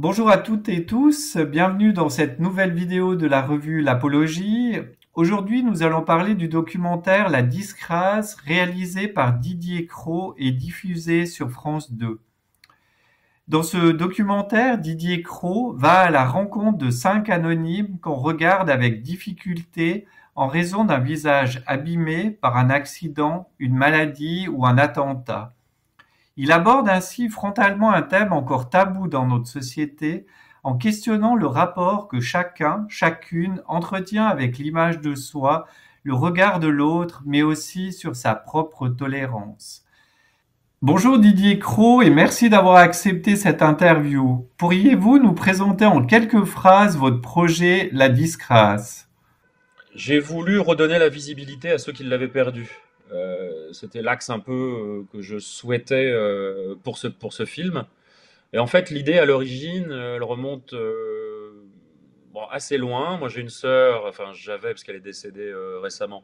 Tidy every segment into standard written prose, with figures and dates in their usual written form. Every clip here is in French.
Bonjour à toutes et tous, bienvenue dans cette nouvelle vidéo de la revue L'Apologie. Aujourd'hui, nous allons parler du documentaire La Disgrâce, réalisé par Didier Cros et diffusé sur France 2. Dans ce documentaire, Didier Cros va à la rencontre de 5 anonymes qu'on regarde avec difficulté en raison d'un visage abîmé par un accident, une maladie ou un attentat. Il aborde ainsi frontalement un thème encore tabou dans notre société en questionnant le rapport que chacun, chacune entretient avec l'image de soi, le regard de l'autre, mais aussi sur sa propre tolérance. Bonjour Didier Cros et merci d'avoir accepté cette interview. Pourriez-vous nous présenter en quelques phrases votre projet La Disgrâce? J'ai voulu redonner la visibilité à ceux qui l'avaient perdue. C'était l'axe un peu que je souhaitais pour ce film. Et en fait, l'idée à l'origine, elle remonte bon, assez loin. Moi, j'ai une sœur, enfin j'avais, parce qu'elle est décédée récemment,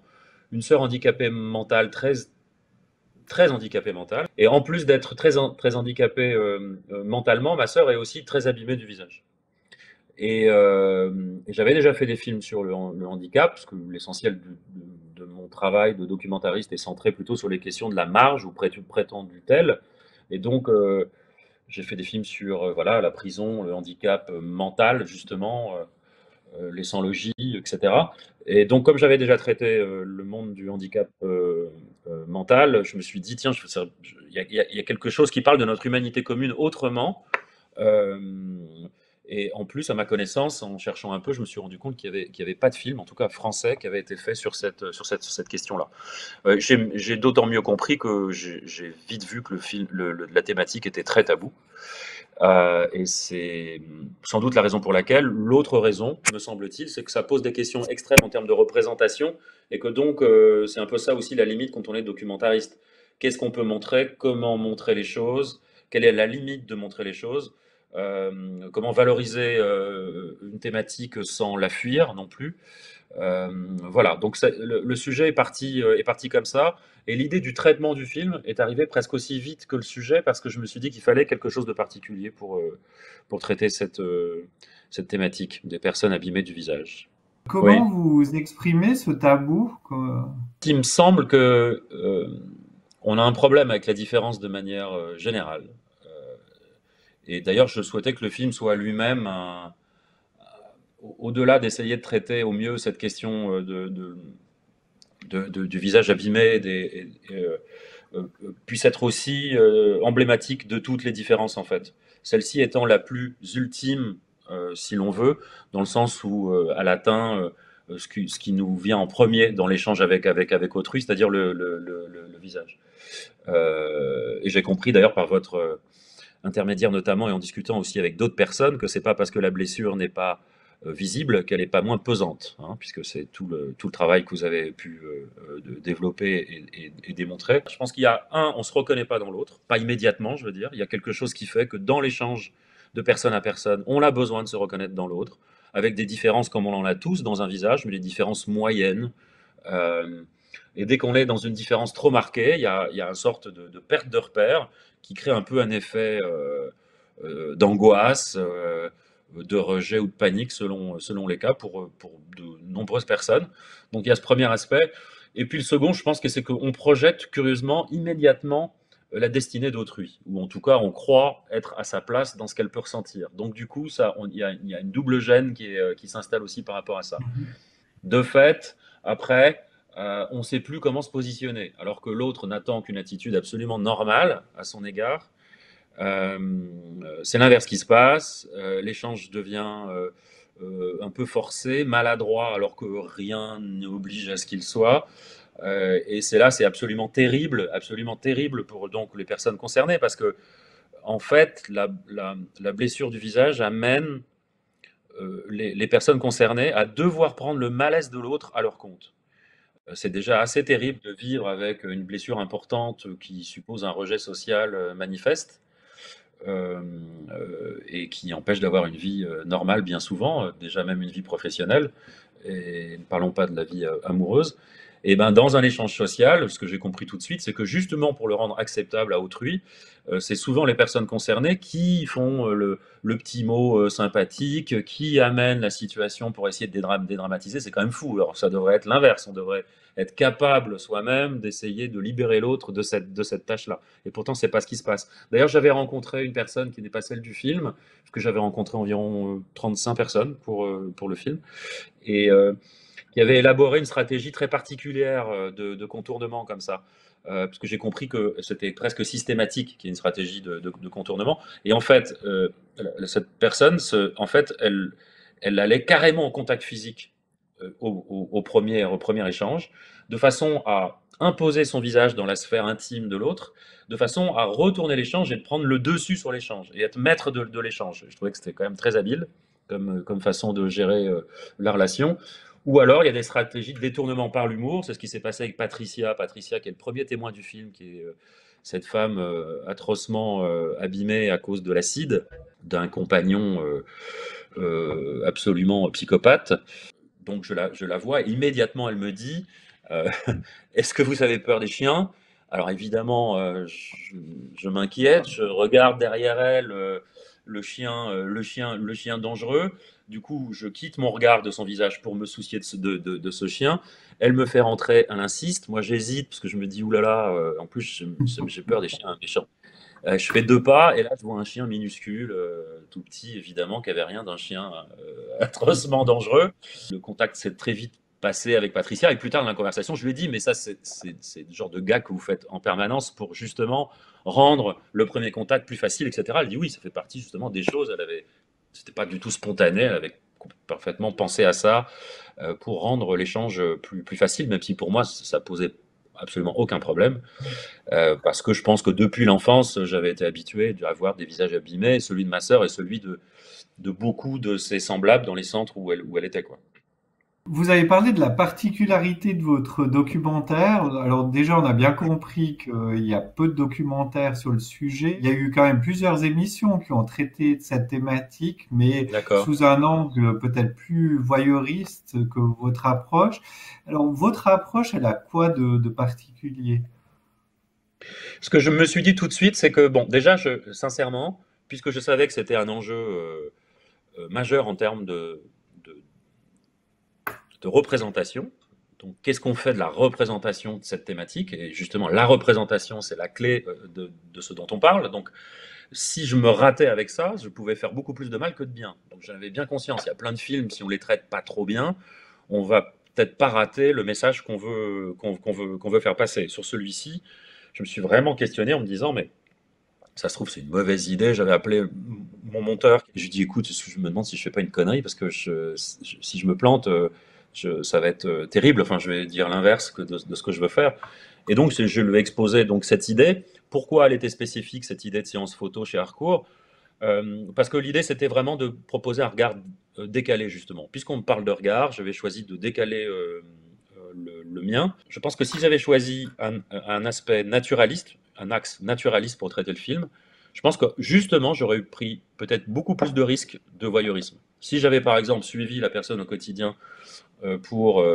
une sœur handicapée mentale, très handicapée mentale. Et en plus d'être très handicapée mentalement, ma sœur est aussi très abîmée du visage. Et j'avais déjà fait des films sur le handicap, parce que l'essentiel de mon travail de documentariste est centré plutôt sur les questions de la marge ou prétendue telle. Et donc, j'ai fait des films sur voilà, la prison, le handicap mental, justement, les sans-logis, etc. Et donc, comme j'avais déjà traité le monde du handicap mental, je me suis dit, tiens, il y a quelque chose qui parle de notre humanité commune autrement. Euh, et en plus, à ma connaissance, en cherchant un peu, je me suis rendu compte qu'il y avait pas de film, en tout cas français, qui avait été fait sur cette question-là. J'ai d'autant mieux compris que j'ai vite vu que la thématique était très taboue. Et c'est sans doute la raison pour laquelle. L'autre raison, me semble-t-il, c'est que ça pose des questions extrêmes en termes de représentation, et que donc c'est un peu ça aussi la limite quand on est documentariste. Qu'est-ce qu'on peut montrer? Comment montrer les choses? Quelle est la limite de montrer les choses? Comment valoriser une thématique sans la fuir non plus? Voilà, donc le sujet est parti comme ça. Et l'idée du traitement du film est arrivée presque aussi vite que le sujet, parce que je me suis dit qu'il fallait quelque chose de particulier pour traiter cette thématique des personnes abîmées du visage. Oui. Comment vous exprimez ce tabou? Il me semble que on a un problème avec la différence de manière générale. Et d'ailleurs, je souhaitais que le film soit lui-même au-delà d'essayer de traiter au mieux cette question du visage abîmé, puisse être aussi emblématique de toutes les différences en fait. Celle-ci étant la plus ultime, si l'on veut, dans le sens où elle atteint ce qui nous vient en premier dans l'échange avec autrui, c'est-à-dire le visage. Et j'ai compris d'ailleurs par votre intermédiaire notamment et en discutant aussi avec d'autres personnes que c'est pas parce que la blessure n'est pas visible qu'elle n'est pas moins pesante, hein, puisque c'est tout le travail que vous avez pu développer et démontrer. Je pense qu'il y a on se reconnaît pas dans l'autre, pas immédiatement, je veux dire. Il y a quelque chose qui fait que dans l'échange de personne à personne, on a besoin de se reconnaître dans l'autre, avec des différences comme on en a tous dans un visage, mais des différences moyennes. Euh, et dès qu'on est dans une différence trop marquée, il y a une sorte de perte de repère qui crée un peu un effet d'angoisse, de rejet ou de panique selon les cas pour de nombreuses personnes. Donc il y a ce premier aspect. Et puis le second, je pense que c'est qu'on projette curieusement, immédiatement, la destinée d'autrui, ou en tout cas on croit être à sa place dans ce qu'elle peut ressentir. Donc du coup, il y a une double gêne qui s'installe aussi par rapport à ça. De fait, après, on ne sait plus comment se positionner, alors que l'autre n'attend qu'une attitude absolument normale à son égard. C'est l'inverse qui se passe. L'échange devient un peu forcé, maladroit, alors que rien n'oblige à ce qu'il soit. Et c'est absolument terrible pour donc les personnes concernées, parce que en fait, la blessure du visage amène les personnes concernées à devoir prendre le malaise de l'autre à leur compte. C'est déjà assez terrible de vivre avec une blessure importante qui suppose un rejet social manifeste et qui empêche d'avoir une vie normale bien souvent, déjà même une vie professionnelle, et ne parlons pas de la vie amoureuse. Et ben dans un échange social, ce que j'ai compris tout de suite, c'est que justement pour le rendre acceptable à autrui, c'est souvent les personnes concernées qui font le petit mot sympathique, qui amènent la situation pour essayer de dédramatiser. C'est quand même fou. Alors ça devrait être l'inverse. On devrait être capable soi-même d'essayer de libérer l'autre de cette tâche-là. Et pourtant, c'est pas ce qui se passe. D'ailleurs, j'avais rencontré une personne qui n'est pas celle du film, parce que j'avais rencontré environ 35 personnes pour le film, et qui avait élaboré une stratégie très particulière de contournement comme ça. Parce que j'ai compris que c'était presque systématique qu'il y ait une stratégie de contournement. Et en fait, cette personne, en fait, elle allait carrément en contact physique au premier échange, de façon à imposer son visage dans la sphère intime de l'autre, de façon à retourner l'échange et de prendre le dessus sur l'échange, et être maître de l'échange. Je trouvais que c'était quand même très habile comme façon de gérer la relation. Ou alors, il y a des stratégies de détournement par l'humour. C'est ce qui s'est passé avec Patricia. Patricia, qui est le premier témoin du film, qui est cette femme atrocement abîmée à cause de l'acide d'un compagnon absolument psychopathe. Donc, je la vois. Et immédiatement, elle me dit est-ce que vous avez peur des chiens? Alors, évidemment, je m'inquiète. Je regarde derrière elle le chien dangereux. Du coup, je quitte mon regard de son visage pour me soucier de ce chien. Elle me fait rentrer, elle insiste. Moi, j'hésite parce que je me dis, oulala, en plus, j'ai peur des chiens méchants. Je fais 2 pas et là, je vois un chien minuscule, tout petit, évidemment, qui avait rien d'un chien atrocement dangereux. Le contact s'est très vite passé avec Patricia et plus tard dans la conversation, je lui ai dit, mais ça, c'est le genre de gag que vous faites en permanence pour justement rendre le premier contact plus facile, etc. Elle dit oui, ça fait partie justement des choses. C'était pas du tout spontané, elle avait parfaitement pensé à ça pour rendre l'échange plus facile, même si pour moi ça posait absolument aucun problème, parce que je pense que depuis l'enfance j'avais été habitué à voir des visages abîmés, celui de ma sœur et celui de beaucoup de ses semblables dans les centres où elle était, quoi. Vous avez parlé de la particularité de votre documentaire. Alors déjà, on a bien compris qu'il y a peu de documentaires sur le sujet. Il y a eu quand même plusieurs émissions qui ont traité de cette thématique, mais D'accord. sous un angle peut-être plus voyeuriste que votre approche. Alors, votre approche, elle a quoi de particulier? Ce que je me suis dit tout de suite, c'est que, bon, déjà, sincèrement, puisque je savais que c'était un enjeu majeur en termes de, de représentation. Donc, qu'est-ce qu'on fait de la représentation de cette thématique? Et justement, la représentation, c'est la clé de ce dont on parle. Donc, si je me ratais avec ça, je pouvais faire beaucoup plus de mal que de bien. Donc, j'avais bien conscience. Il y a plein de films, si on les traite pas trop bien, on va peut-être pas rater le message qu'on veut faire passer. Sur celui-ci, je me suis vraiment questionné en me disant, mais ça se trouve, c'est une mauvaise idée. J'avais appelé mon monteur. Je lui ai dit, écoute, je me demande si je fais pas une connerie parce que si je me plante, ça va être terrible. Enfin, je vais dire l'inverse de ce que je veux faire. Et donc, je lui ai exposé donc, cette idée. Pourquoi elle était spécifique, cette idée de séance photo chez Harcourt? Parce que l'idée, c'était vraiment de proposer un regard décalé, justement. Puisqu'on me parle de regard, j'avais choisi de décaler le mien. Je pense que si j'avais choisi un aspect naturaliste, un axe naturaliste pour traiter le film, je pense que justement, j'aurais pris peut-être beaucoup plus de risques de voyeurisme. Si j'avais par exemple suivi la personne au quotidien pour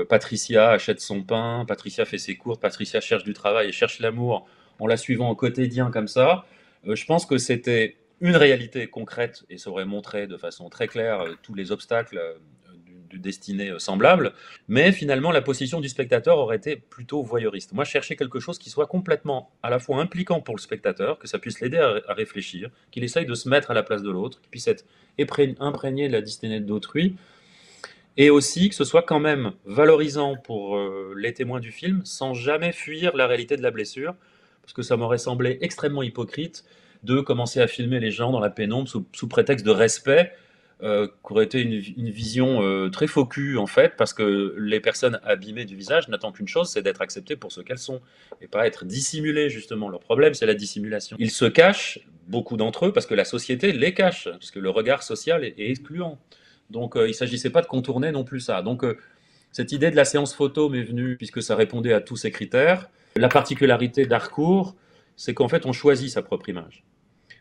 Patricia achète son pain, Patricia fait ses courses, Patricia cherche du travail et cherche l'amour en la suivant au quotidien comme ça, je pense que c'était une réalité concrète et ça aurait montré de façon très claire tous les obstacles du destiné semblable, mais finalement la position du spectateur aurait été plutôt voyeuriste. Moi je cherchais quelque chose qui soit complètement à la fois impliquant pour le spectateur, que ça puisse l'aider à réfléchir, qu'il essaye de se mettre à la place de l'autre, qu'il puisse être imprégné de la destinée d'autrui, et aussi que ce soit quand même valorisant pour les témoins du film, sans jamais fuir la réalité de la blessure, parce que ça m'aurait semblé extrêmement hypocrite de commencer à filmer les gens dans la pénombre sous prétexte de respect, qui aurait été une vision très faux cul en fait, parce que les personnes abîmées du visage n'attendent qu'une chose, c'est d'être acceptées pour ce qu'elles sont, et pas être dissimulées justement. Leur problème, c'est la dissimulation. Ils se cachent, beaucoup d'entre eux, parce que la société les cache, parce que le regard social est excluant. Donc il ne s'agissait pas de contourner non plus ça. Donc cette idée de la séance photo m'est venue puisque ça répondait à tous ces critères. La particularité d'Harcourt, c'est qu'en fait on choisit sa propre image.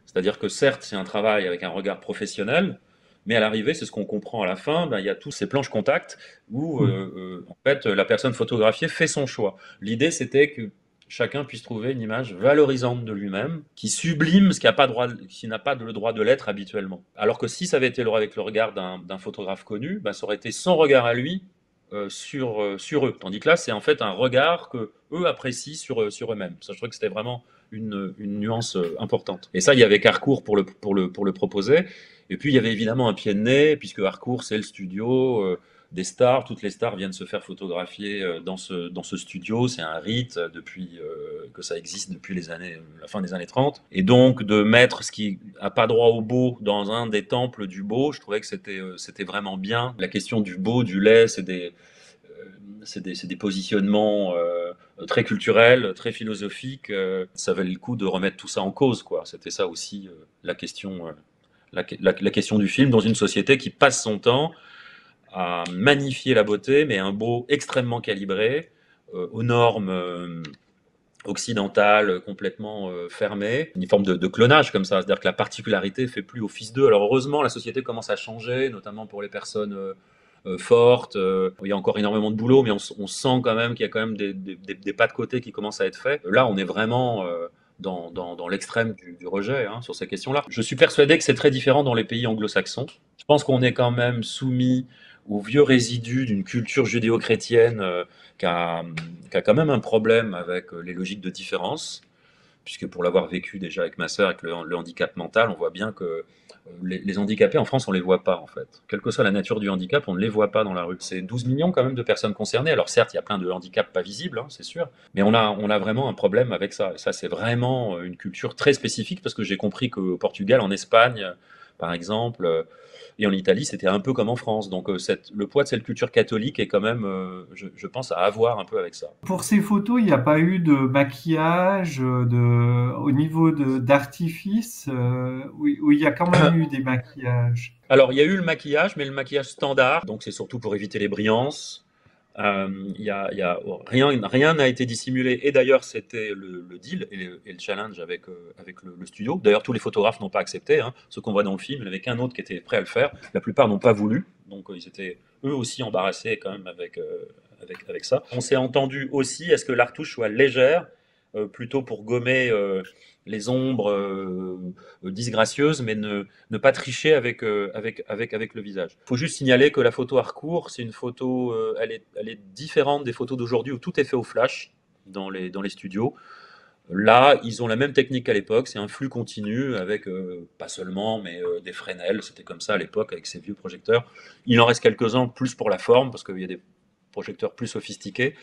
C'est-à-dire que certes c'est un travail avec un regard professionnel, mais à l'arrivée, c'est ce qu'on comprend à la fin, ben, il y a tous ces planches contact où en fait la personne photographiée fait son choix. L'idée c'était que chacun puisse trouver une image valorisante de lui-même, qui sublime ce qui n'a pas, le droit de l'être habituellement. Alors que si ça avait été avec le regard d'un photographe connu, bah, ça aurait été son regard à lui sur eux. Tandis que là, c'est en fait un regard que eux apprécient sur eux-mêmes. Ça, je trouvais que c'était vraiment une nuance importante. Et ça, il y avait Harcourt pour le proposer. Et puis, il y avait évidemment un pied de nez, puisque Harcourt, c'est le studio des stars. Toutes les stars viennent se faire photographier dans ce studio. C'est un rite depuis que ça existe depuis la fin des années 30. Et donc, de mettre ce qui n'a pas droit au beau dans un des temples du beau, je trouvais que c'était vraiment bien. La question du beau, du laid, c'est des positionnements très culturels, très philosophiques. Ça valait le coup de remettre tout ça en cause, quoi. C'était ça aussi la question, la question du film dans une société qui passe son temps à magnifier la beauté, mais un beau extrêmement calibré, aux normes occidentales complètement fermées, une forme de clonage comme ça, c'est-à-dire que la particularité fait plus office d'eux. Alors heureusement, la société commence à changer, notamment pour les personnes fortes. Il y a encore énormément de boulot, mais on sent quand même qu'il y a quand même des pas de côté qui commencent à être faits. Là, on est vraiment dans l'extrême du rejet sur ces questions-là. Je suis persuadé que c'est très différent dans les pays anglo-saxons. Je pense qu'on est quand même soumis aux vieux résidus d'une culture judéo-chrétienne qui a quand même un problème avec les logiques de différence, puisque pour l'avoir vécu déjà avec ma sœur, avec le handicap mental, on voit bien que les handicapés en France, on les voit pas en fait. Quelle que soit la nature du handicap, on ne les voit pas dans la rue. C'est 12 millions quand même de personnes concernées. Alors certes, il y a plein de handicaps pas visibles, c'est sûr, mais on a vraiment un problème avec ça. Et ça, c'est vraiment une culture très spécifique, parce que j'ai compris qu'au Portugal, en Espagne, par exemple, et en Italie, c'était un peu comme en France. Donc le poids de cette culture catholique est quand même, je pense, à avoir un peu avec ça. Pour ces photos, il n'y a pas eu de maquillage au niveau d'artifice, où il y a quand même eu des maquillages. Alors, il y a eu le maquillage, mais le maquillage standard, donc c'est surtout pour éviter les brillances. Rien n'a été dissimulé, et d'ailleurs c'était le deal et le challenge avec le studio. D'ailleurs, tous les photographes n'ont pas accepté, ceux qu'on voit dans le film. Il n'y avait qu'un autre qui était prêt à le faire. La plupart n'ont pas voulu, donc ils étaient eux aussi embarrassés quand même avec ça. On s'est entendu aussi, est-ce que la retouche soit légère, plutôt pour gommer les ombres disgracieuses, mais ne pas tricher avec le visage. Il faut juste signaler que la photo Harcourt, c'est une photo, elle est différente des photos d'aujourd'hui où tout est fait au flash dans les studios. Là, ils ont la même technique qu'à l'époque, c'est un flux continu avec, pas seulement, mais des Fresnel, c'était comme ça à l'époque avec ces vieux projecteurs. Il en reste quelques-uns plus pour la forme, parce qu'il y a des projecteurs plus sophistiqués,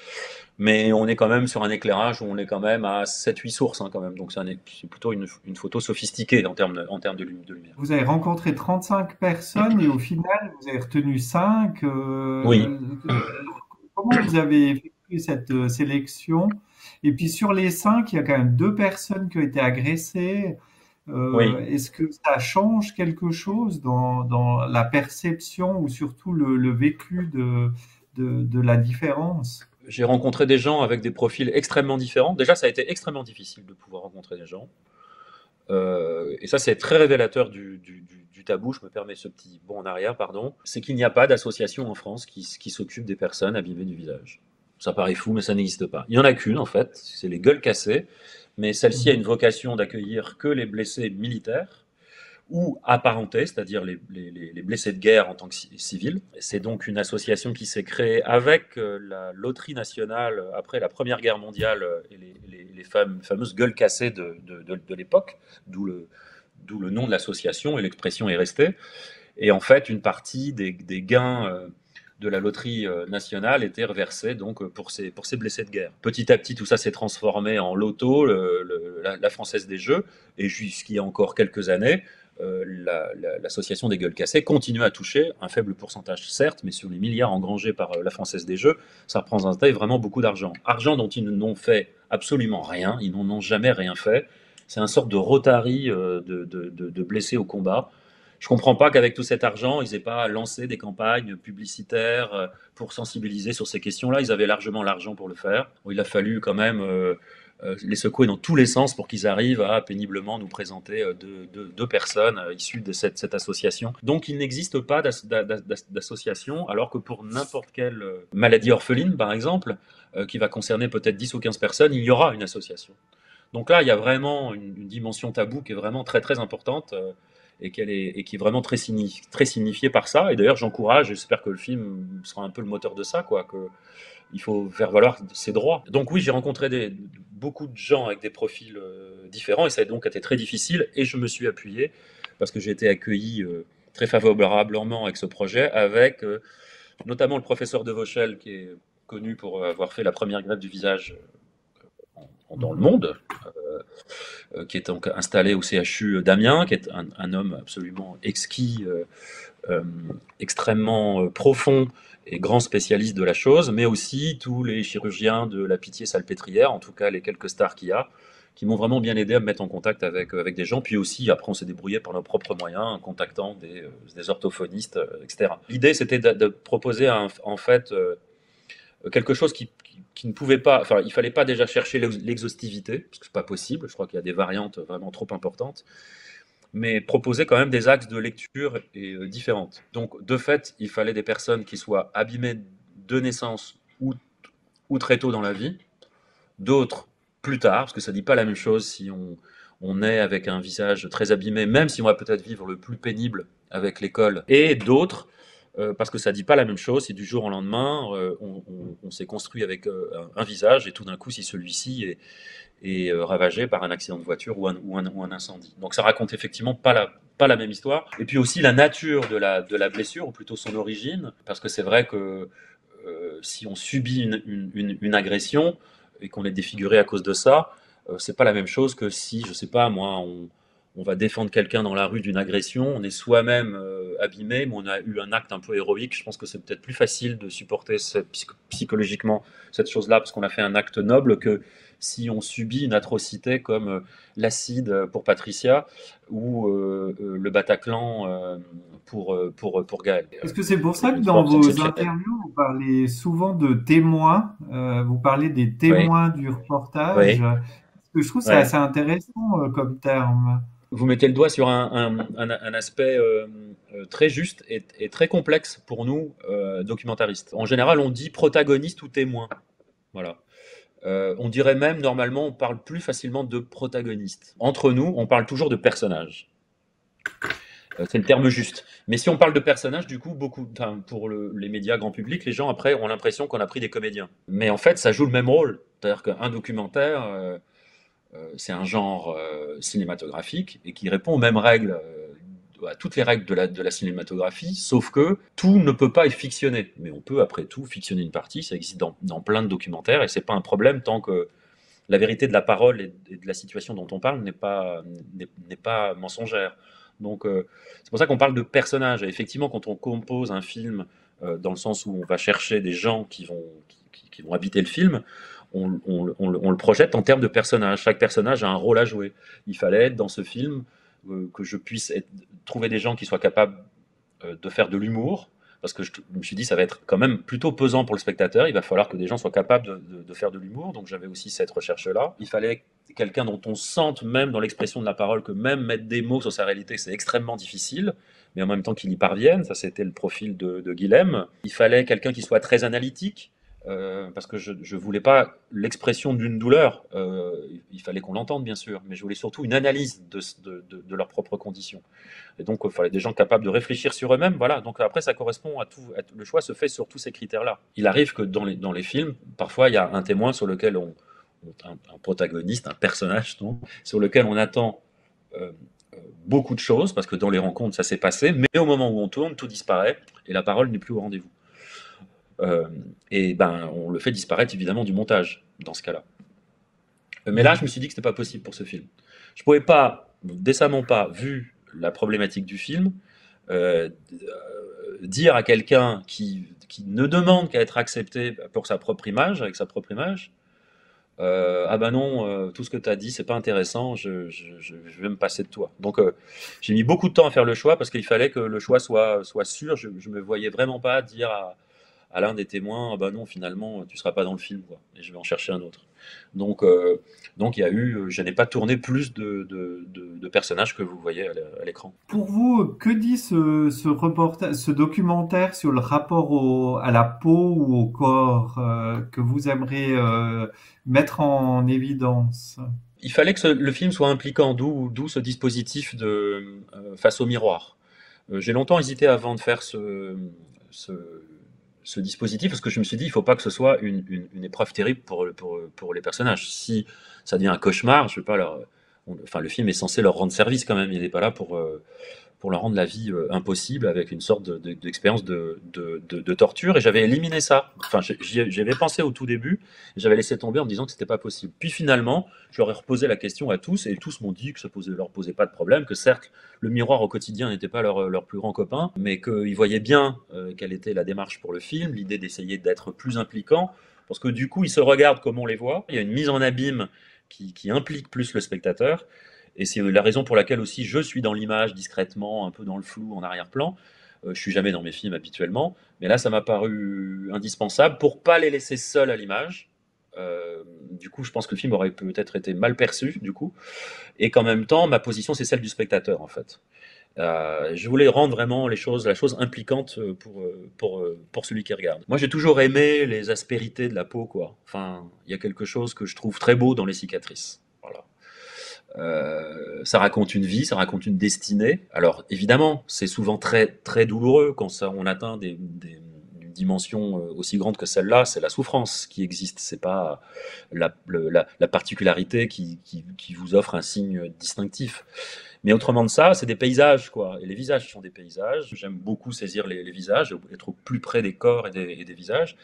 mais on est quand même sur un éclairage où on est quand même à 7-8 sources quand même, donc c'est plutôt une photo sophistiquée en termes de lumière. Vous avez rencontré 35 personnes et au final, vous avez retenu 5. Oui. Comment vous avez effectué cette sélection? Et puis sur les 5, il y a quand même 2 personnes qui ont été agressées. Oui. Est-ce que ça change quelque chose dans la perception ou surtout le vécu de la différence? J'ai rencontré des gens avec des profils extrêmement différents. Déjà, ça a été extrêmement difficile de pouvoir rencontrer des gens. Et ça, c'est très révélateur du tabou. Je me permets ce petit bond en arrière, pardon. C'est qu'il n'y a pas d'association en France qui s'occupe des personnes abîmées du visage. Ça paraît fou, mais ça n'existe pas. Il n'y en a qu'une, en fait, c'est les Gueules Cassées. Mais celle-ci a une vocation d'accueillir que les blessés militaires ou apparentés, c'est-à-dire les blessés de guerre en tant que civils. C'est donc une association qui s'est créée avec la loterie nationale après la Première Guerre mondiale et les fameuses gueules cassées de l'époque, d'où le nom de l'association, et l'expression est restée. Et en fait, une partie des gains de la loterie nationale était reversée donc pour ces blessés de guerre. Petit à petit, tout ça s'est transformé en loto, la Française des Jeux, et jusqu'il y a encore quelques années, l'association des Gueules Cassées continue à toucher un faible pourcentage, certes, mais sur les milliards engrangés par la Française des Jeux, ça représente vraiment beaucoup d'argent. Argent dont ils n'ont fait absolument rien, ils n'en ont jamais rien fait. C'est une sorte de Rotary de blessés au combat. Je ne comprends pas qu'avec tout cet argent, ils n'aient pas lancé des campagnes publicitaires pour sensibiliser sur ces questions-là. Ils avaient largement l'argent pour le faire. Il a fallu quand même les secouer dans tous les sens pour qu'ils arrivent à péniblement nous présenter deux personnes issues de cette association. Donc il n'existe pas d'association, alors que pour n'importe quelle maladie orpheline, par exemple, qui va concerner peut-être 10 ou 15 personnes, il y aura une association. Donc là, il y a vraiment une dimension tabou qui est vraiment très très importante et qui est vraiment très signifiée par ça. Et d'ailleurs, j'encourage, j'espère que le film sera un peu le moteur de ça, quoi, que il faut faire valoir ses droits. Donc oui, j'ai rencontré beaucoup de gens avec des profils différents et ça a donc été très difficile et je me suis appuyé parce que j'ai été accueilli très favorablement avec ce projet avec notamment le professeur de Vauchel qui est connu pour avoir fait la première greffe du visage dans le monde, qui est donc installé au CHU d'Amiens, qui est un homme absolument exquis, extrêmement profond et grand spécialiste de la chose, mais aussi tous les chirurgiens de la Pitié-Salpêtrière, en tout cas les quelques stars qu'il y a, qui m'ont vraiment bien aidé à me mettre en contact avec des gens. Puis aussi, après, on s'est débrouillé par nos propres moyens, en contactant des orthophonistes, etc. L'idée, c'était de proposer en fait quelque chose qui ne pouvait pas, enfin, il fallait pas déjà chercher l'exhaustivité, parce que c'est pas possible. Je crois qu'il y a des variantes vraiment trop importantes, mais proposer quand même des axes de lecture différentes. Donc, de fait, il fallait des personnes qui soient abîmées de naissance ou très tôt dans la vie, d'autres plus tard, parce que ça ne dit pas la même chose si on est avec un visage très abîmé, même si on va peut-être vivre le plus pénible avec l'école, et d'autres, parce que ça ne dit pas la même chose si du jour au lendemain, on s'est construit avec un visage, et tout d'un coup, si celui-ci est ravagé par un accident de voiture ou un incendie. Donc ça raconte effectivement pas la même histoire. Et puis aussi la nature de la blessure, ou plutôt son origine, parce que c'est vrai que si on subit une agression et qu'on est défiguré à cause de ça, c'est pas la même chose que si, je sais pas moi, on va défendre quelqu'un dans la rue d'une agression, on est soi-même abîmé, mais on a eu un acte un peu héroïque. Je pense que c'est peut-être plus facile de supporter psychologiquement cette chose-là parce qu'on a fait un acte noble que si on subit une atrocité comme l'acide pour Patricia ou le Bataclan pour Gaël. Est-ce que c'est pour C'est ça que une dans force vos exceptionnelle. interviews, vous parlez souvent de témoins, vous parlez des Oui, témoins du reportage? oui, Parce que je trouve que c'est oui. assez intéressant comme terme. Vous mettez le doigt sur un aspect très juste et très complexe pour nous, documentaristes. En général, on dit protagoniste ou témoin. Voilà. On dirait même, normalement, on parle plus facilement de protagoniste. Entre nous, on parle toujours de personnage. C'est le terme juste. Mais si on parle de personnage, du coup, enfin, pour les médias grand public, les gens après ont l'impression qu'on a pris des comédiens. Mais en fait, ça joue le même rôle. C'est-à-dire qu'un documentaire, c'est un genre cinématographique et qui répond aux mêmes règles, à toutes les règles de la cinématographie, sauf que tout ne peut pas être fictionné. Mais on peut, après tout, fictionner une partie. Ça existe dans plein de documentaires et c'est pas un problème tant que la vérité de la parole et de la situation dont on parle n'est pas mensongère. Donc, c'est pour ça qu'on parle de personnages. Et effectivement, quand on compose un film, dans le sens où on va chercher des gens qui vont habiter le film, on le projette en termes de personnages. Chaque personnage a un rôle à jouer. Il fallait être dans ce film que je puisse trouver des gens qui soient capables de faire de l'humour, parce que je me suis dit ça va être quand même plutôt pesant pour le spectateur, il va falloir que des gens soient capables de faire de l'humour, donc j'avais aussi cette recherche-là. Il fallait quelqu'un dont on sente même dans l'expression de la parole que même mettre des mots sur sa réalité, c'est extrêmement difficile, mais en même temps qu'il y parvienne, ça c'était le profil de Guilhem. Il fallait quelqu'un qui soit très analytique, parce que je ne voulais pas l'expression d'une douleur, il fallait qu'on l'entende bien sûr, mais je voulais surtout une analyse de leurs propres conditions. Et donc, il fallait des gens capables de réfléchir sur eux-mêmes. Voilà. Donc après, ça correspond à tout. Le choix se fait sur tous ces critères-là. Il arrive que dans les films, parfois, il y a un témoin sur lequel un protagoniste, un personnage, donc, sur lequel on attend beaucoup de choses, parce que dans les rencontres, ça s'est passé, mais au moment où on tourne, tout disparaît et la parole n'est plus au rendez-vous. Et ben, on le fait disparaître évidemment du montage dans ce cas-là. Mais là, je me suis dit que c'était pas possible pour ce film. Je pouvais pas, décemment pas, vu la problématique du film, dire à quelqu'un qui ne demande qu'à être accepté pour sa propre image, avec sa propre image, ah ben non, tout ce que tu as dit, c'est pas intéressant, je vais me passer de toi. Donc j'ai mis beaucoup de temps à faire le choix parce qu'il fallait que le choix soit sûr. Je me voyais vraiment pas dire à à l'un des témoins, ah bah non, finalement, tu seras pas dans le film, quoi, et je vais en chercher un autre. Donc, euh, donc il y a eu, je n'ai pas tourné plus de personnages que vous voyez à l'écran. Pour vous, que dit ce reportage, ce documentaire sur le rapport à la peau ou au corps que vous aimeriez mettre en évidence? Il fallait que le film soit impliquant, d'où ce dispositif face au miroir. J'ai longtemps hésité avant de faire ce, ce dispositif parce que je me suis dit, il ne faut pas que ce soit une épreuve terrible pour les personnages. Si ça devient un cauchemar, je vais pas leur. Enfin, le film est censé leur rendre service quand même. Il n'est pas là pour leur rendre la vie impossible avec une sorte d'expérience de torture. Et j'avais éliminé ça. Enfin, j'y avais pensé au tout début. Et j'avais laissé tomber en me disant que c'était pas possible. Puis finalement, je leur ai reposé la question à tous et tous m'ont dit que ça leur posait pas de problème, que certes, le miroir au quotidien n'était pas leur plus grand copain, mais qu'ils voyaient bien quelle était la démarche pour le film, l'idée d'essayer d'être plus impliquant, parce que du coup, ils se regardent comme on les voit. Il y a une mise en abîme qui implique plus le spectateur. Et c'est la raison pour laquelle aussi je suis dans l'image discrètement, un peu dans le flou, en arrière-plan. Je suis jamais dans mes films habituellement, mais là ça m'a paru indispensable pour pas les laisser seuls à l'image. Du coup, je pense que le film aurait peut-être été mal perçu, du coup, et qu'en même temps, ma position c'est celle du spectateur en fait. Je voulais rendre vraiment la chose impliquante pour celui qui regarde. Moi, j'ai toujours aimé les aspérités de la peau, quoi. Enfin, il y a quelque chose que je trouve très beau dans les cicatrices. Voilà. Ça raconte une vie, ça raconte une destinée. Alors évidemment, c'est souvent très très douloureux quand on atteint une dimension aussi grande que celle-là. C'est la souffrance qui existe. C'est pas la particularité qui vous offre un signe distinctif. Mais autrement de ça, c'est des paysages, quoi. Et les visages sont des paysages. J'aime beaucoup saisir les visages, être au plus près des corps et des visages.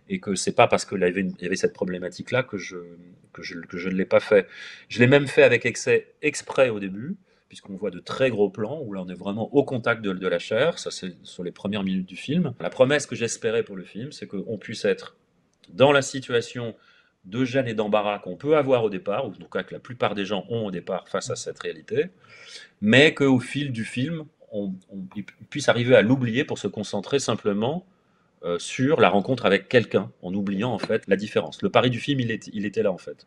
Et que c'est pas parce qu'il y avait cette problématique-là que je ne l'ai pas fait. Je l'ai même fait avec excès exprès au début, puisqu'on voit de très gros plans où là on est vraiment au contact de la chair. Ça, c'est sur les premières minutes du film. La promesse que j'espérais pour le film, c'est qu'on puisse être dans la situation de gêne et d'embarras qu'on peut avoir au départ, ou en tout cas que la plupart des gens ont au départ face à cette réalité, mais qu'au fil du film, on puisse arriver à l'oublier pour se concentrer simplement sur la rencontre avec quelqu'un, en oubliant en fait la différence. Le pari du film, il était là en fait.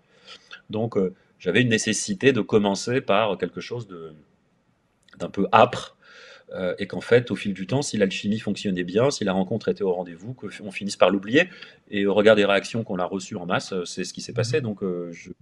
Donc j'avais une nécessité de commencer par quelque chose d'un peu âpre, et qu'en fait, au fil du temps, si l'alchimie fonctionnait bien, si la rencontre était au rendez-vous, qu'on finisse par l'oublier. Et au regard des réactions qu'on a reçues en masse, c'est ce qui s'est passé. Donc,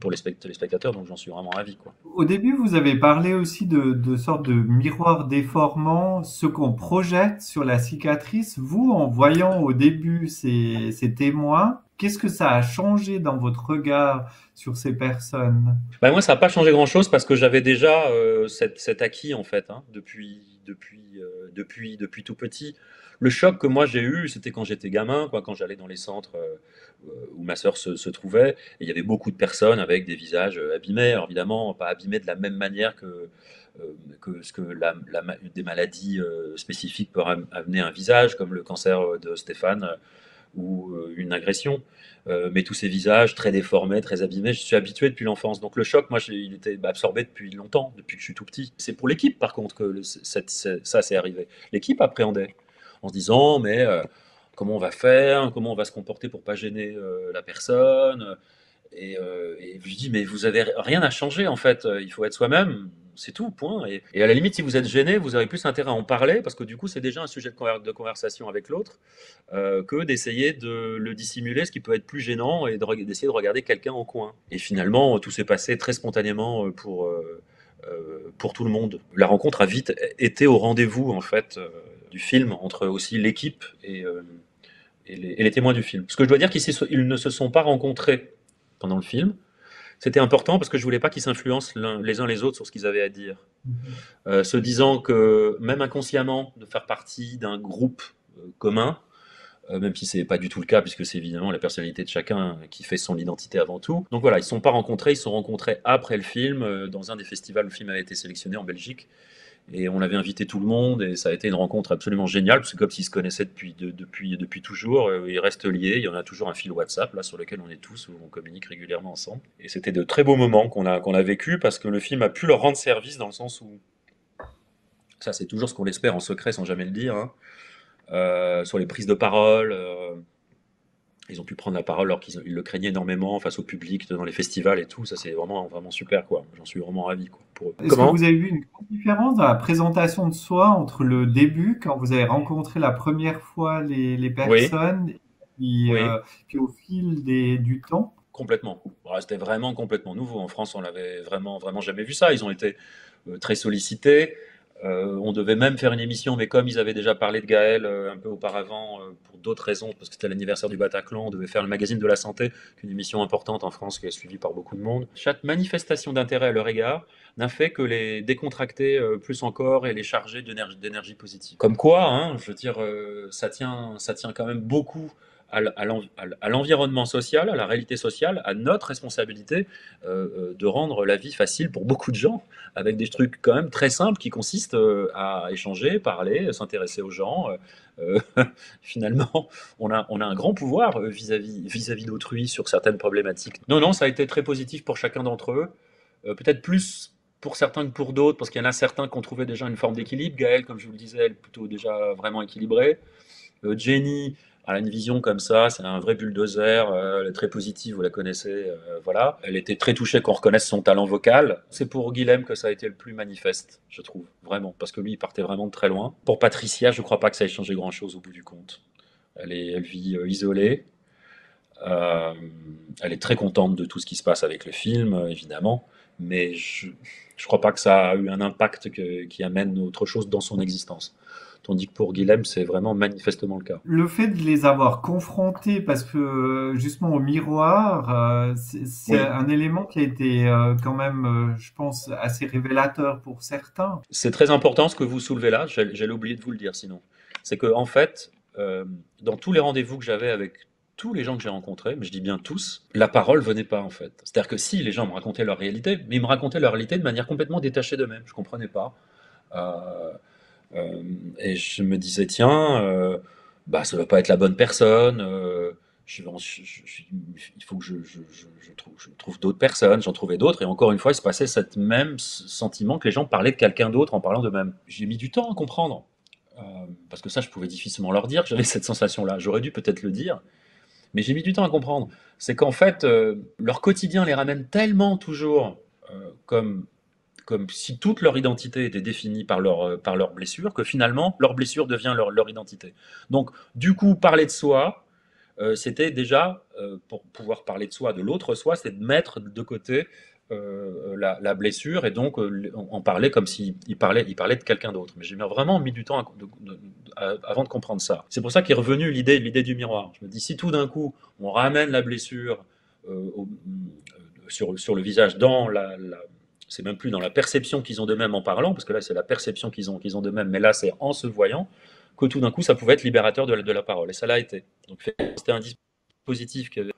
pour les spectateurs, donc j'en suis vraiment ravi, quoi. Au début, vous avez parlé aussi de sortes de miroirs déformants, ce qu'on projette sur la cicatrice. Vous, en voyant au début ces témoins, qu'est-ce que ça a changé dans votre regard sur ces personnes? Bah, moi, ça n'a pas changé grand-chose parce que j'avais déjà cet acquis, en fait, hein, depuis tout petit. Le choc que moi j'ai eu, c'était quand j'étais gamin, quoi, quand j'allais dans les centres où ma sœur se trouvait, et il y avait beaucoup de personnes avec des visages abîmés. Alors évidemment, pas abîmés de la même manière que ce que des maladies spécifiques peuvent amener un visage, comme le cancer de Stéphane ou une agression. Mais tous ces visages très déformés, très abîmés, je suis habitué depuis l'enfance. Donc le choc, moi, il était absorbé depuis longtemps, depuis que je suis tout petit. C'est pour l'équipe, par contre, que ça s'est arrivé. L'équipe appréhendait en se disant, mais comment on va faire, comment on va se comporter pour pas gêner la personne. Et je lui dis, mais vous avez rien à changer en fait, il faut être soi-même, c'est tout, point. Et à la limite, si vous êtes gêné, vous avez plus intérêt à en parler, parce que du coup, c'est déjà un sujet de conversation avec l'autre, que d'essayer de le dissimuler, ce qui peut être plus gênant, et d'essayer de regarder quelqu'un au coin. Et finalement, tout s'est passé très spontanément pour tout le monde. La rencontre a vite été au rendez-vous en fait du film, entre aussi l'équipe et les témoins du film. Ce que je dois dire qu'ils ne se sont pas rencontrés pendant le film. C'était important parce que je voulais pas qu'ils s'influencent les uns les autres sur ce qu'ils avaient à dire. Se disant que même inconsciemment, de faire partie d'un groupe commun, même si c'est pas du tout le cas, puisque c'est évidemment la personnalité de chacun qui fait son identité avant tout. Donc voilà, ils ne sont pas rencontrés, ils se sont rencontrés après le film, dans un des festivals où le film avait été sélectionné en Belgique. Et on avait invité tout le monde et ça a été une rencontre absolument géniale, parce que comme s'ils se connaissaient depuis toujours, ils restent liés, il y en a toujours un fil WhatsApp là sur lequel on est tous, où on communique régulièrement ensemble. Et c'était de très beaux moments qu'on a vécu, parce que le film a pu leur rendre service dans le sens où, ça c'est toujours ce qu'on espère en secret sans jamais le dire, hein, sur les prises de parole, Ils ont pu prendre la parole alors qu'ils le craignaient énormément face au public, dans les festivals et tout. Ça, c'est vraiment, vraiment super, quoi. J'en suis vraiment ravi, quoi, pour eux. Est-ce que Comment? vous avez vu une grande différence dans la présentation de soi entre le début, quand vous avez rencontré la première fois les Oui, personnes, et oui. puis au fil du temps? Complètement. Ouais, c'était vraiment complètement nouveau. En France, on l'avait vraiment, vraiment jamais vu ça. Ils ont été très sollicités. On devait même faire une émission, mais comme ils avaient déjà parlé de Gaël un peu auparavant, pour d'autres raisons, parce que c'était l'anniversaire du Bataclan, on devait faire le magazine de la santé, qui est une émission importante en France qui est suivie par beaucoup de monde. Chaque manifestation d'intérêt à leur égard n'a fait que les décontracter plus encore et les charger d'énergie positive. Comme quoi, hein, je veux dire, ça tient quand même beaucoup à l'environnement social, à la réalité sociale, à notre responsabilité de rendre la vie facile pour beaucoup de gens, avec des trucs quand même très simples qui consistent à échanger, parler, s'intéresser aux gens. Finalement, on a un grand pouvoir vis-à-vis d'autrui sur certaines problématiques. Non, non, ça a été très positif pour chacun d'entre eux. Peut-être plus pour certains que pour d'autres, parce qu'il y en a certains qui ont trouvé déjà une forme d'équilibre. Gaëlle, comme je vous le disais, elle est plutôt déjà vraiment équilibrée. Jenny, elle a une vision comme ça, c'est un vrai bulldozer, elle est très positive, vous la connaissez, voilà. Elle était très touchée qu'on reconnaisse son talent vocal. C'est pour Guilhem que ça a été le plus manifeste, je trouve, vraiment, parce que lui, il partait vraiment de très loin. Pour Patricia, je ne crois pas que ça ait changé grand-chose au bout du compte. Elle vit isolée, euh, elle est très contente de tout ce qui se passe avec le film, évidemment, mais je ne crois pas que ça a eu un impact qui amène autre chose dans son existence. Tandis que pour Guilhem, c'est vraiment manifestement le cas. Le fait de les avoir confrontés, parce que justement au miroir, c'est Oui, un élément qui a été quand même, je pense, assez révélateur pour certains. c'est très important ce que vous soulevez là, j'allais oublier de vous le dire sinon. C'est que en fait, dans tous les rendez-vous que j'avais avec tous les gens que j'ai rencontrés, mais je dis bien tous, la parole venait pas en fait. C'est-à-dire que si les gens me racontaient leur réalité, mais ils me racontaient leur réalité de manière complètement détachée d'eux-mêmes, je comprenais pas. Euh, et je me disais, tiens, bah, ça ne va pas être la bonne personne. Il faut que je trouve d'autres personnes. J'en trouvais d'autres. Et encore une fois, il se passait ce même sentiment que les gens parlaient de quelqu'un d'autre en parlant d'eux-mêmes. J'ai mis du temps à comprendre. Parce que ça, je pouvais difficilement leur dire que j'avais cette sensation-là. J'aurais dû peut-être le dire, mais j'ai mis du temps à comprendre. C'est qu'en fait, leur quotidien les ramène tellement toujours comme si toute leur identité était définie par leur blessure, que finalement, leur blessure devient leur identité. Donc, du coup, parler de soi, c'était déjà, pour pouvoir parler de soi, de l'autre soi, c'est de mettre de côté la blessure et donc en parler comme s'il il parlait de quelqu'un d'autre. Mais j'ai vraiment mis du temps avant de comprendre ça. C'est pour ça qu'est revenue l'idée du miroir. Je me dis, si tout d'un coup, on ramène la blessure sur le visage dans c'est même plus dans la perception qu'ils ont d'eux-mêmes en parlant, parce que là c'est la perception qu'ils ont d'eux-mêmes, mais là c'est en se voyant, que tout d'un coup ça pouvait être libérateur de la parole. Et ça l'a été. Donc c'était un dispositif qui avait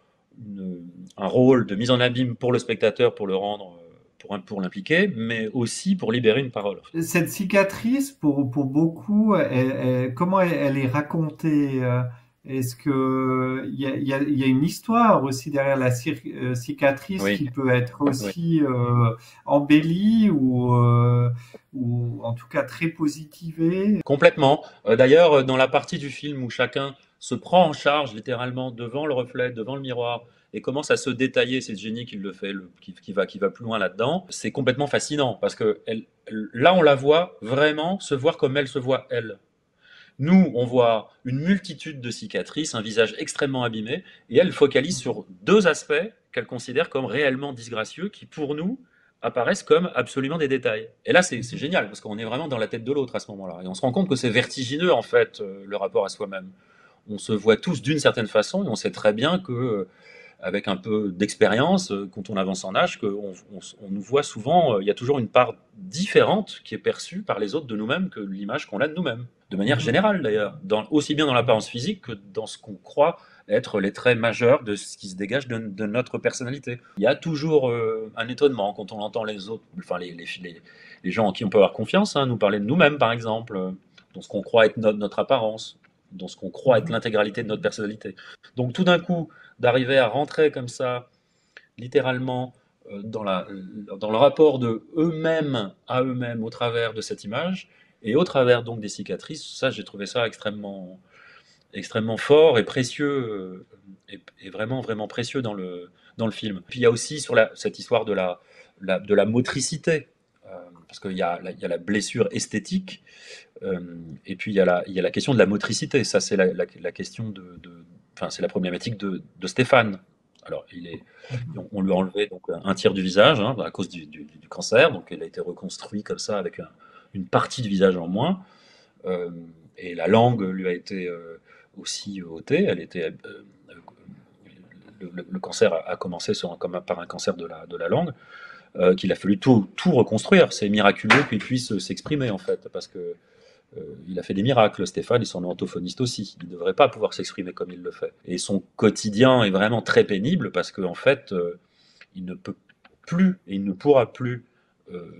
un rôle de mise en abîme pour le spectateur, pour le rendre, pour l'impliquer, mais aussi pour libérer une parole. Cette cicatrice, pour beaucoup, comment elle est racontée? Est-ce que il y a une histoire aussi derrière la cicatrice Oui, qui peut être oui. aussi embellie ou en tout cas très positivée? Complètement. D'ailleurs, dans la partie du film où chacun se prend en charge littéralement devant le reflet, devant le miroir, et commence à se détailler, c'est Jenny qui le fait, qui va plus loin là-dedans, c'est complètement fascinant, parce que là, on la voit vraiment se voir comme elle se voit elle. Nous, on voit une multitude de cicatrices, un visage extrêmement abîmé, et elle focalise sur deux aspects qu'elle considère comme réellement disgracieux, qui pour nous apparaissent comme absolument des détails. Et là, c'est génial, parce qu'on est vraiment dans la tête de l'autre à ce moment-là. Et on se rend compte que c'est vertigineux, en fait, le rapport à soi-même. On se voit tous d'une certaine façon, et on sait très bien que, avec un peu d'expérience, quand on avance en âge, on nous voit souvent, il y a toujours une part différente qui est perçue par les autres de nous-mêmes que l'image qu'on a de nous-mêmes. De manière générale d'ailleurs, aussi bien dans l'apparence physique que dans ce qu'on croit être les traits majeurs de ce qui se dégage de notre personnalité. Il y a toujours un étonnement quand on entend les autres, enfin les gens en qui on peut avoir confiance, hein, nous parler de nous-mêmes par exemple, dans ce qu'on croit être notre apparence, dans ce qu'on croit être l'intégralité de notre personnalité. Donc tout d'un coup, d'arriver à rentrer comme ça, littéralement, dans le rapport de eux-mêmes à eux-mêmes au travers de cette image, et au travers donc des cicatrices, ça j'ai trouvé ça extrêmement, extrêmement fort et précieux, et vraiment, vraiment précieux dans le film. Puis il y a aussi sur cette histoire de la motricité, parce qu'il y a, il y a la blessure esthétique, et puis il y a la question de la motricité. Ça, c'est la question enfin, c'est la problématique de Stéphane. Alors, on lui a enlevé donc un tiers du visage, hein, à cause du cancer, donc il a été reconstruit comme ça avec une partie du visage en moins. Euh, et la langue lui a été aussi ôtée. Le cancer a commencé par un cancer de la langue, qu'il a fallu tout reconstruire. C'est miraculeux qu'il puisse s'exprimer en fait, parce que il a fait des miracles, Stéphane, il s'en est orthophoniste aussi. Il ne devrait pas pouvoir s'exprimer comme il le fait. Et son quotidien est vraiment très pénible parce qu'en fait, il ne peut plus et il ne pourra plus euh,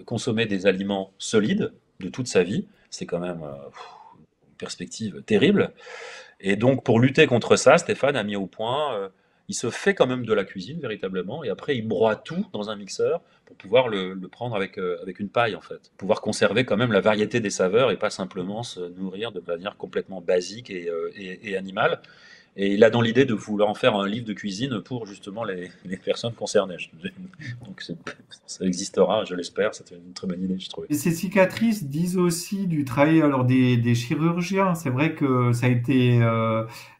consommer des aliments solides de toute sa vie. C'est quand même une perspective terrible. Et donc, pour lutter contre ça, Stéphane a mis au point, il se fait quand même de la cuisine véritablement, et après il broie tout dans un mixeur pour pouvoir le prendre avec une paille en fait. Pouvoir conserver quand même la variété des saveurs et pas simplement se nourrir de manière complètement basique et animale. Et il a dans l'idée de vouloir en faire un livre de cuisine pour justement les personnes concernées. Donc ça existera, je l'espère, c'était une très bonne idée, je trouvais. Et ces cicatrices disent aussi du travail alors des chirurgiens. C'est vrai que ça a été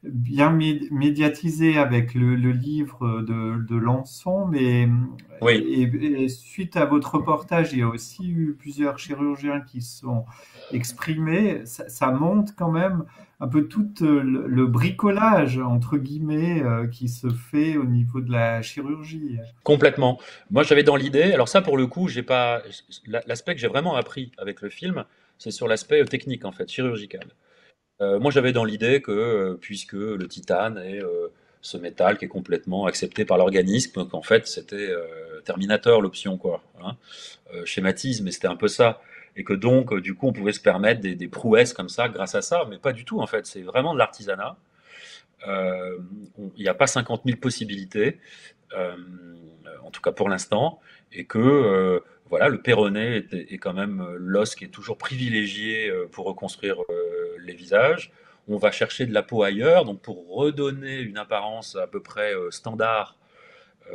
bien médiatisé avec le livre de Lançon, mais Oui, et suite à votre reportage, il y a aussi eu plusieurs chirurgiens qui se sont exprimés. Ça montre quand même un peu tout le bricolage entre guillemets qui se fait au niveau de la chirurgie. complètement. Moi, j'avais dans l'idée, alors ça, pour le coup, j'ai pas, l'aspect que j'ai vraiment appris avec le film, c'est sur l'aspect technique, en fait, chirurgical. Moi, j'avais dans l'idée que, puisque le titane est ce métal qui est complètement accepté par l'organisme, qu'en fait, c'était Terminator l'option, quoi. Hein. Schématisme, mais c'était un peu ça. Et que donc, du coup, on pouvait se permettre des prouesses comme ça grâce à ça, mais pas du tout, en fait. C'est vraiment de l'artisanat. Euh, il n'y a pas 50 000 possibilités, euh, en tout cas pour l'instant, et que voilà, le péroné est quand même l'os qui est toujours privilégié pour reconstruire les visages. On va chercher de la peau ailleurs, donc pour redonner une apparence à peu près standard,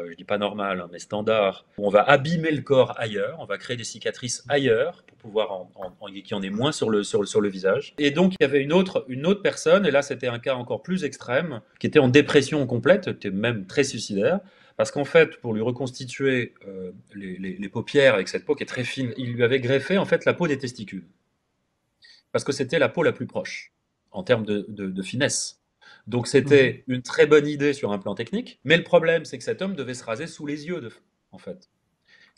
je dis pas normal, hein, mais standard. On va abîmer le corps ailleurs, on va créer des cicatrices ailleurs pour pouvoir qu'il y en ait moins sur le visage. Et donc il y avait une autre personne, et là c'était un cas encore plus extrême, qui était en dépression complète, qui était même très suicidaire, parce qu'en fait, pour lui reconstituer les paupières avec cette peau qui est très fine, il lui avait greffé en fait la peau des testicules, parce que c'était la peau la plus proche en termes de finesse. Donc Mhm. c'était une très bonne idée sur un plan technique, mais le problème c'est que cet homme devait se raser sous les yeux, en fait.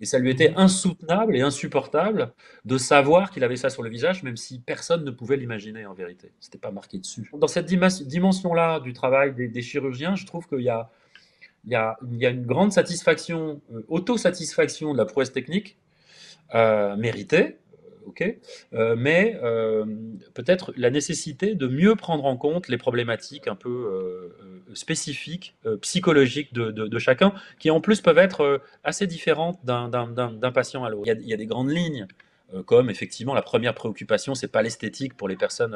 Et ça lui était Mhm. insoutenable et insupportable de savoir qu'il avait ça sur le visage, même si personne ne pouvait l'imaginer en vérité. C'était pas marqué dessus. Dans cette dimension-là du travail des chirurgiens, je trouve il y a une grande satisfaction, autosatisfaction de la prouesse technique, méritée, ok, mais peut-être la nécessité de mieux prendre en compte les problématiques un peu spécifiques, psychologiques de chacun, qui en plus peuvent être assez différentes d'un patient à l'autre. Il y a des grandes lignes, comme effectivement la première préoccupation, c'est pas l'esthétique pour les personnes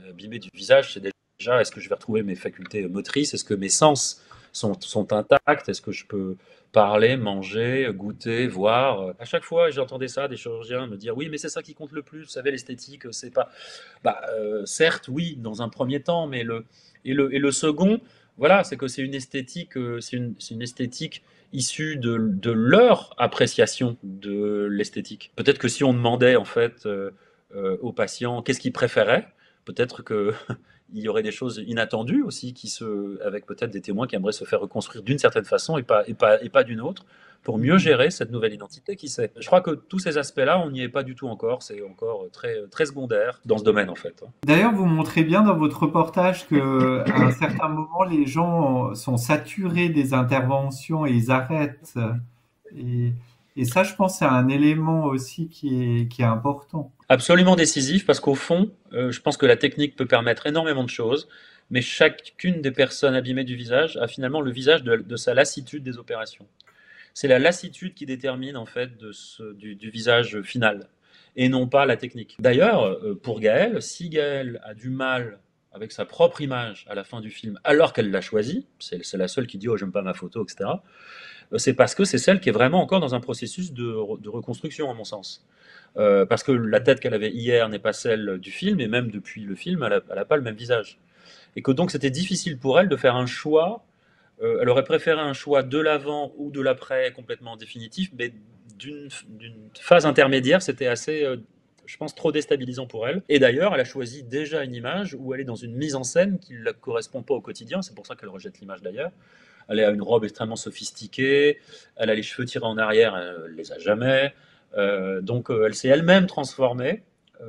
abîmées du visage, c'est déjà est-ce que je vais retrouver mes facultés motrices, est-ce que mes sens sont intacts, est-ce que je peux parler, manger, goûter, voir. À chaque fois, j'entendais ça, des chirurgiens me dire oui, mais c'est ça qui compte le plus. Vous savez, l'esthétique, c'est pas. Bah, certes, oui, dans un premier temps, mais et le second, voilà, c'est que c'est une esthétique, c'est une esthétique issue de leur appréciation de l'esthétique. Peut-être que si on demandait en fait aux patients qu'est-ce qu'ils préféraient, peut-être que il y aurait des choses inattendues aussi avec peut-être des témoins qui aimeraient se faire reconstruire d'une certaine façon et pas d'une autre pour mieux Mhm. gérer cette nouvelle identité, qui sait. Je crois que tous ces aspects-là, on n'y est pas du tout encore, c'est encore très secondaire dans ce domaine en fait. D'ailleurs, vous montrez bien dans votre reportage que, à un certain moment, les gens sont saturés des interventions et ils arrêtent. Et, et ça, je pense, c'est un élément aussi qui est important. Absolument décisif parce qu'au fond, je pense que la technique peut permettre énormément de choses, mais chacune des personnes abîmées du visage a finalement le visage de sa lassitude des opérations. C'est la lassitude qui détermine en fait du visage final et non pas la technique. D'ailleurs, pour Gaël, si Gaël a du mal avec sa propre image à la fin du film, alors qu'elle l'a choisie, c'est la seule qui dit «Oh, j'aime pas ma photo», etc., c'est parce que c'est celle qui est vraiment encore dans un processus de reconstruction, à mon sens. Parce que la tête qu'elle avait hier n'est pas celle du film, et même depuis le film, elle a pas le même visage. Et que donc c'était difficile pour elle de faire un choix. Elle aurait préféré un choix de l'avant ou de l'après complètement définitif, mais d'une phase intermédiaire, c'était assez, je pense, trop déstabilisant pour elle. Et d'ailleurs, elle a choisi déjà une image où elle est dans une mise en scène qui ne correspond pas au quotidien. C'est pour ça qu'elle rejette l'image d'ailleurs. Elle a une robe extrêmement sophistiquée, elle a les cheveux tirés en arrière, elle ne les a jamais. Donc elle s'est elle-même transformée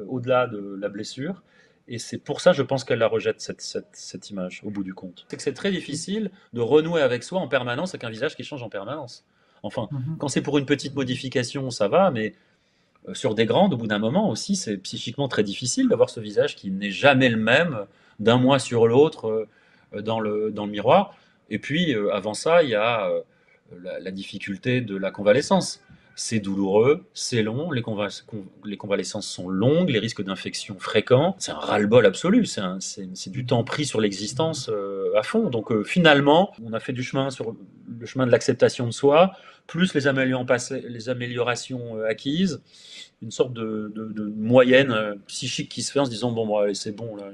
au-delà de la blessure. Et c'est pour ça, je pense qu'elle la rejette, cette image, au bout du compte. C'est que c'est très difficile de renouer avec soi en permanence, avec un visage qui change en permanence. Enfin, Mhm. quand c'est pour une petite modification, ça va, mais sur des grandes, au bout d'un moment aussi, c'est psychiquement très difficile d'avoir ce visage qui n'est jamais le même d'un mois sur l'autre dans le miroir. Et puis, avant ça, il y a la difficulté de la convalescence. C'est douloureux, c'est long, les convalescences sont longues, les risques d'infection fréquents. C'est un ras-le-bol absolu, c'est du temps pris sur l'existence à fond. Donc finalement, on a fait du chemin sur le chemin de l'acceptation de soi, plus les améliorations acquises, une sorte de moyenne psychique qui se fait en se disant bon, bon allez, c'est bon, là,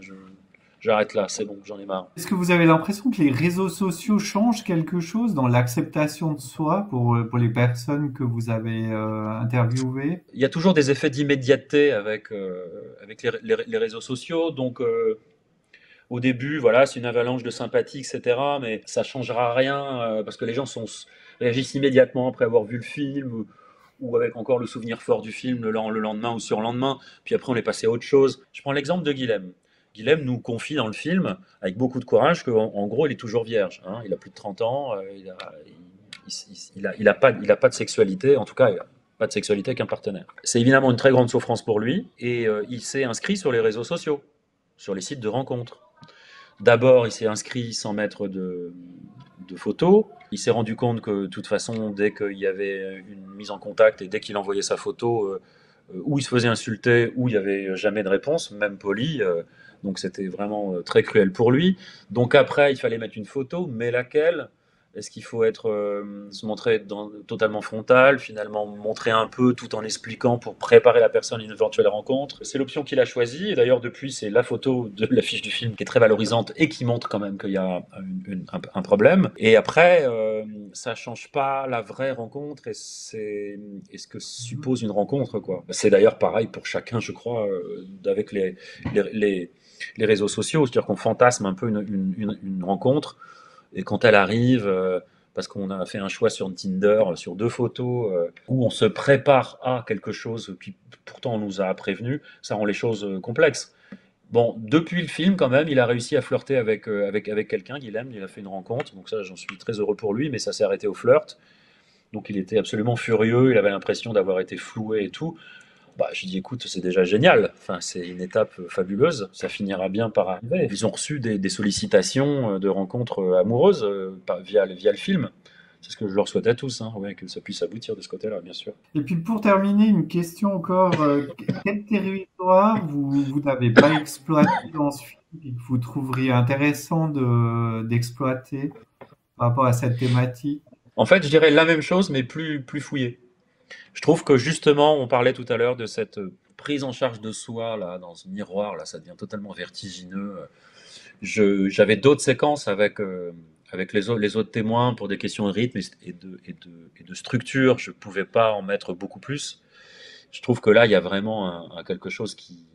j'arrête là, c'est bon, j'en ai marre. Est-ce que vous avez l'impression que les réseaux sociaux changent quelque chose dans l'acceptation de soi pour les personnes que vous avez interviewées? Il y a toujours des effets d'immédiateté avec les réseaux sociaux, donc au début, voilà, c'est une avalanche de sympathie, etc. Mais ça changera rien parce que les gens réagissent immédiatement après avoir vu le film ou avec encore le souvenir fort du film le lendemain ou surlendemain. Puis après, on est passé à autre chose. Je prends l'exemple de Guilhem. Guilhem nous confie dans le film, avec beaucoup de courage, qu'en gros, il est toujours vierge. Hein. Il a plus de 30 ans, il a pas de sexualité, en tout cas, il n'a pas de sexualité avec un partenaire. C'est évidemment une très grande souffrance pour lui, et il s'est inscrit sur les réseaux sociaux, sur les sites de rencontres. D'abord, il s'est inscrit sans mettre de photos. Il s'est rendu compte que, de toute façon, dès qu'il y avait une mise en contact et dès qu'il envoyait sa photo, ou il se faisait insulter, ou il n'y avait jamais de réponse, même polie. Donc c'était vraiment très cruel pour lui. Donc après, il fallait mettre une photo, mais laquelle? Est-ce qu'il faut se montrer totalement frontal, finalement montrer un peu tout en expliquant pour préparer la personne à une éventuelle rencontre? C'est l'option qu'il a choisie, et d'ailleurs depuis c'est la photo de l'affiche du film qui est très valorisante et qui montre quand même qu'il y a un problème. Et après, ça change pas la vraie rencontre et ce que suppose une rencontre, quoi. C'est d'ailleurs pareil pour chacun, je crois, avec les, les, les réseaux sociaux, c'est-à-dire qu'on fantasme un peu une rencontre. Et quand elle arrive, parce qu'on a fait un choix sur Tinder, sur 2 photos, où on se prépare à quelque chose qui pourtant on nous a prévenu, ça rend les choses complexes. Bon, depuis le film, quand même, il a réussi à flirter avec quelqu'un, Guilhem, il a fait une rencontre, donc ça, j'en suis très heureux pour lui, mais ça s'est arrêté au flirt. Donc il était absolument furieux, il avait l'impression d'avoir été floué et tout. Bah, je dis écoute, c'est déjà génial. Enfin, c'est une étape fabuleuse. Ça finira bien par arriver. Ils ont reçu des sollicitations de rencontres amoureuses via le film. C'est ce que je leur souhaite à tous, hein, ouais, que ça puisse aboutir de ce côté-là, bien sûr. Et puis pour terminer, une question encore. Quel territoire vous n'avez pas exploité dans ce film et que vous trouveriez intéressant d'exploiter par rapport à cette thématique? En fait, je dirais la même chose, mais plus fouillé. Je trouve que justement, on parlait tout à l'heure de cette prise en charge de soi là, dans ce miroir, là, ça devient totalement vertigineux. J'avais d'autres séquences avec les autres témoins pour des questions de rythme et de structure. Je ne pouvais pas en mettre beaucoup plus. Je trouve que là, il y a vraiment quelque chose qui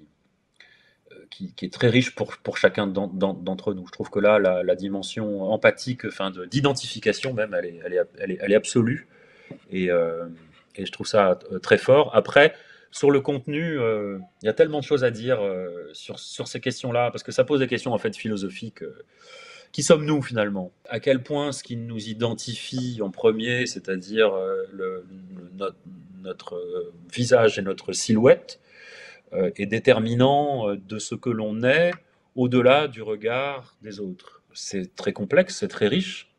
est très riche pour chacun d'entre nous. Je trouve que là, la dimension empathique, enfin d'identification même, elle est absolue. Et, euh, et je trouve ça très fort. Après, sur le contenu, il y a tellement de choses à dire sur ces questions-là, parce que ça pose des questions en fait philosophiques. Qui sommes-nous finalement? À quel point ce qui nous identifie en premier, c'est-à-dire notre visage et notre silhouette, est déterminant de ce que l'on est au-delà du regard des autres? C'est très complexe, c'est très riche.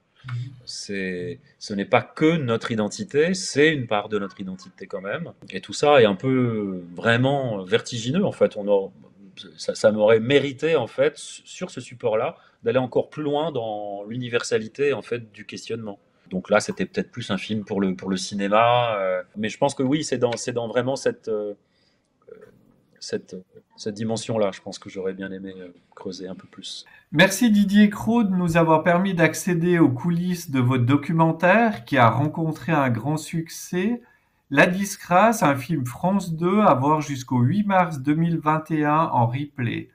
Ce n'est pas que notre identité, c'est une part de notre identité quand même. Et tout ça est un peu vraiment vertigineux en fait. ça m'aurait mérité, en fait, sur ce support-là, d'aller encore plus loin dans l'universalité, en fait, du questionnement. Donc là, c'était peut-être plus un film pour le cinéma, mais je pense que oui, c'est dans vraiment cette, cette dimension-là. Je pense que j'aurais bien aimé creuser un peu plus. Merci Didier Cros de nous avoir permis d'accéder aux coulisses de votre documentaire qui a rencontré un grand succès. La Disgrâce, un film France 2 à voir jusqu'au 8 mars 2021 en replay.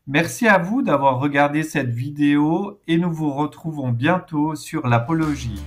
Merci à vous d'avoir regardé cette vidéo et nous vous retrouvons bientôt sur l'Apologie.